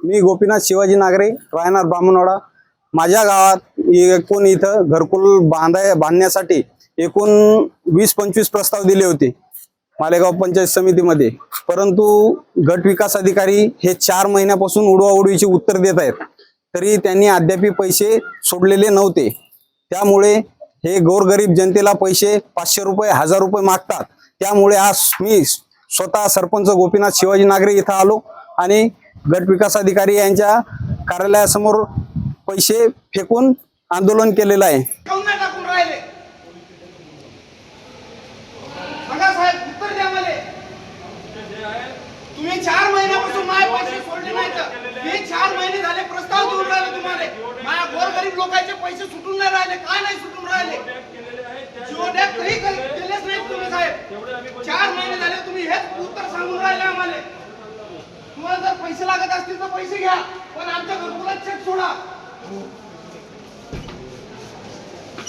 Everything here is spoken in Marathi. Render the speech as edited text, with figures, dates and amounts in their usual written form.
मी गोपीनाथ शिवाजी नागरे, राहणार ब्राह्मणवाडा। माझ्या गावात एकूण इथं घरकुल बांधण्यासाठी एकूण 20-25 प्रस्ताव दिले होते मालेगाव पंचायत समितीमध्ये, परंतु गट विकास अधिकारी हे 4 महिन्यापासून उडवाउडवीची उत्तर देत आहेत, तरी त्यांनी अद्याप पैसे सोडलेले नव्हते। त्यामुळे हे गोरगरीब जनतेला पैसे 500 रुपये 1000 रुपये मागतात। त्यामुळे आज मी स्वतः सरपंच गोपीनाथ शिवाजी नागरे इथं आलो आणि गट विकास अधिकारी यांच्या कार्यालयासमोर पैसे फेकून आंदोलन केलेलं आहे। तुम्ही 4 महिन्यापासून माझे पैसे सोडले नाहीत, हे 4 महिने झाले प्रस्ताव देऊन राहिले तुम्हाला। माझ्या गोरगरीब लोकांचे पैसे सुटून नाही राहिले, काय नाही सुटून राहिले, जिओडॅक काही केलेच नाही तुम्ही साहेब। 4 महिने झाले तुम्ही हेच उत्तर सांगून राहिले आम्हाला। तुम्हाला जर पैसे लागत असतील तर पैसे घ्या, पण आमच्या घरकुलात चेक सोडा।